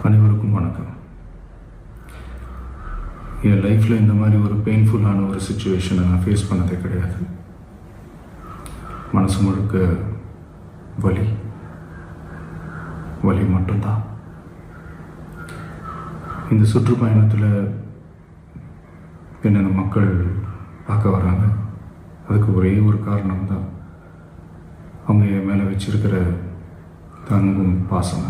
அனைவருக்கும் வணக்கம். என் லைஃப்பில் இந்த மாதிரி ஒரு பெயின்ஃபுல்லான ஒரு சுச்சுவேஷனை நான் ஃபேஸ் பண்ணதே கிடையாது. மனசு முழுக்க வலி மட்டும்தான். இந்த சுற்றுப்பயணத்தில் என்னென்ன மக்கள் பார்க்க வராங்க, அதுக்கு ஒரே ஒரு காரணம் தான், அவங்க என் மேலே வச்சிருக்கிற அன்பும் பாசம்.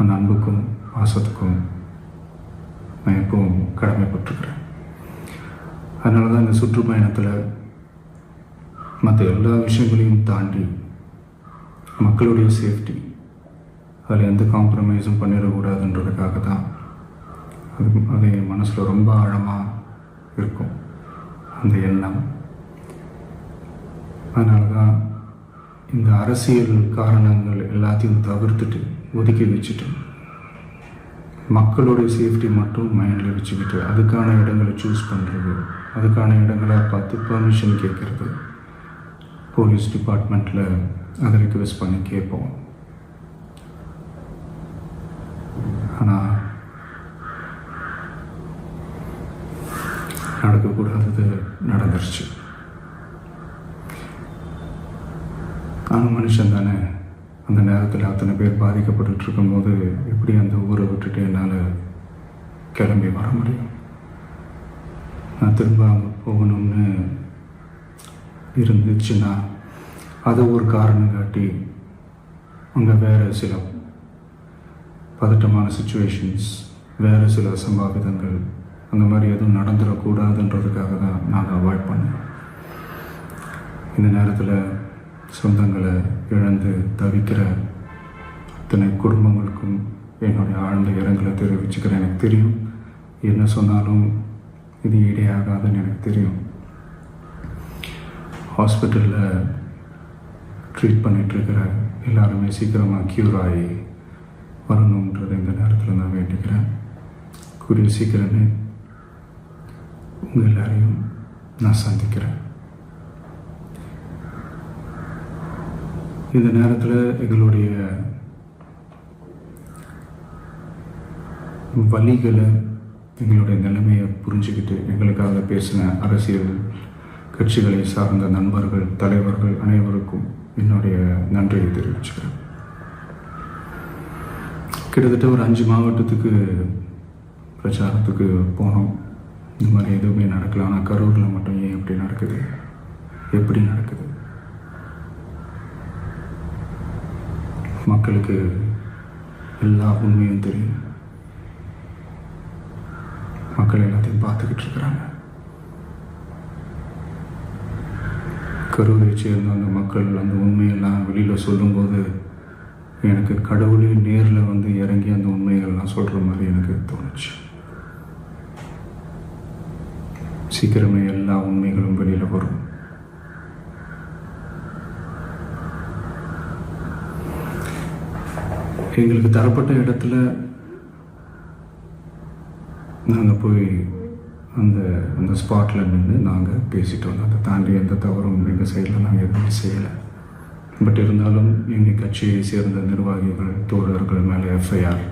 அந்த அன்புக்கும் பாசத்துக்கும் நான் எப்பவும் கடமைப்பட்டிருக்கிறேன். அதனால தான் இந்த சுற்றுப்பயணத்தில் மற்ற எல்லா விஷயங்களையும் தாண்டி மக்களுடைய சேஃப்டி, அதில் எந்த காம்ப்ரமைஸும் பண்ணிடக்கூடாதுன்றதுக்காக தான் அது என் மனசில் ரொம்ப ஆழமாக இருக்கும் அந்த எண்ணம். அதனால தான் இந்த அரசியல் காரணங்கள் எல்லாத்தையும் தவிர்த்துட்டு ஒதுக்கி வச்சுட்டு மக்களுடைய சேஃப்டி மட்டும் மைண்டில் வச்சுக்கிட்டு அதுக்கான இடங்களை சூஸ் பண்ணுறது, அதுக்கான இடங்களை பார்த்து பெர்மிஷன் கேட்குறது, போலீஸ் டிபார்ட்மெண்ட்டில் அதை ரிக்வெஸ்ட் பண்ணி கேட்போம். ஆனால் நடக்கக்கூடாதது நடந்துருச்சு. நானும் மனுஷன் தானே. அந்த நேரத்தில் அத்தனை பேர் பாதிக்கப்பட்டு இருக்கும்போது எப்படி அந்த ஊரை விட்டுட்டு என்னால் கிளம்பி வர முடியும்? நான் திரும்ப அங்கே போகணும்னு இருந்துச்சுன்னா அதை ஒரு காரணம் காட்டி அங்கே வேறு சில பதட்டமான சுச்சுவேஷன்ஸ், வேறு சில சம்பாவிதங்கள், அந்த மாதிரி எதுவும் நடந்துடக்கூடாதுன்றதுக்காக தான் நான் அவாய்ட் பண்ணேன். இந்த நேரத்தில் சொந்தங்களை இழந்து தவிக்கிற அத்தனை குடும்பங்களுக்கும் என்னுடைய ஆழ்ந்த இரங்கலை தெரிவிச்சுக்கிறேன். எனக்கு தெரியும், என்ன சொன்னாலும் இது ஈடேயாகாதுன்னு எனக்கு தெரியும். ஹாஸ்பிட்டலில் ட்ரீட் பண்ணிகிட்ருக்கிற எல்லாருமே சீக்கிரமாக க்யூர் ஆகி வரணுன்றதை இந்த நேரத்தில் நான் வேண்டிக்கிறேன். கூடிய சீக்கிரமே உங்கள் எல்லாரையும் நான் சந்திக்கிறேன். இந்த நேரத்தில் எங்களுடைய வலிகளை, எங்களுடைய நிலைமையை புரிஞ்சுக்கிட்டு எங்களுக்காக பேசின அரசியல் கட்சிகளை சார்ந்த நண்பர்கள், தலைவர்கள் அனைவருக்கும் என்னுடைய நன்றியை தெரிவிச்சுக்கிறேன். கிட்டத்தட்ட ஒரு 5 மாவட்டத்துக்கு பிரச்சாரத்துக்கு போனோம். இந்த மாதிரி எதுவுமே நடக்கல. ஆனால் கரூரில் மட்டும் ஏன் எப்படி நடக்குது, எப்படி நடக்குது? மக்களுக்கு எல்லா உண்மையும் தெரியும். மக்கள் எல்லாத்தையும் பார்த்துக்கிட்டு இருக்கிறாங்க. கரூரை சேர்ந்த அந்த மக்கள் அந்த உண்மையெல்லாம் வெளியில் சொல்லும்போது எனக்கு கடவுளே நேரில் வந்து இறங்கி அந்த உண்மைகள்லாம் சொல்கிற மாதிரி எனக்கு தோணுச்சு. சீக்கிரமே எல்லா உண்மைகளும் வெளியில் வரும். எங்களுக்கு தரப்பட்ட இடத்துல நாங்கள் போய் அந்த ஸ்பாட்டில் நின்று நாங்கள் பேசிட்டு வந்தோம். அதை தாண்டி எந்த தவறும் எங்கள் சைடில் நாங்கள் எதுவும் செய்யலை. பட் இருந்தாலும் எங்கள் கட்சியை சேர்ந்த நிர்வாகிகள், தோழர்கள் மேலே எஃப்ஐஆர்,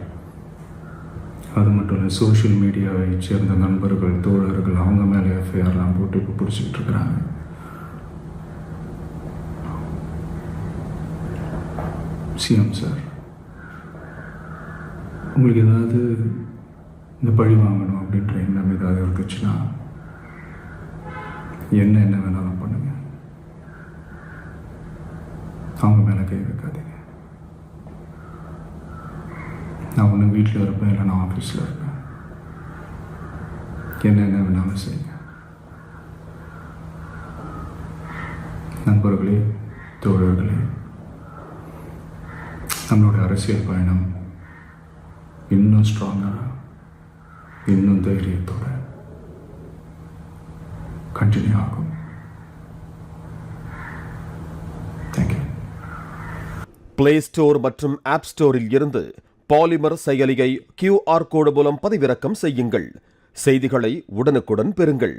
அது மட்டும் இல்லை சோஷியல் மீடியாவை சேர்ந்த நண்பர்கள், தோழர்கள், அவங்க மேலே எஃப்ஐஆர்லாம் போட்டு இப்போ பிடிச்சிக்கிட்டு இருக்கிறாங்க. சிஎம் சார், உங்களுக்கு ஏதாவது இந்த பழி வாங்கணும் அப்படின்ற எண்ணம் ஏதாவது இருந்துச்சுன்னா என்ன வேணாலும் பண்ணுங்க. அவங்க மேலே கை வைக்காதீங்க. நான் ஒன்று வீட்டில் இருப்பேன், இல்லை நான் ஆஃபீஸில் இருப்பேன். என்ன வேணாலும் செய்யுங்க. நண்பர்களே, தோழர்களே, நம்மளோட அரசியல் பயணம் இன்னும் ஸ்ட்ராங்காக, இன்னும் தைரியத்தோட கண்டினியூ ஆகும். தேங்க்யூ. பிளே ஸ்டோர் மற்றும் ஆப் ஸ்டோரில் இருந்து பாலிமர் செயலியை QR கோடு மூலம் பதிவிறக்கம் செய்யுங்கள். செய்திகளை உடனுக்குடன் பெறுங்கள்.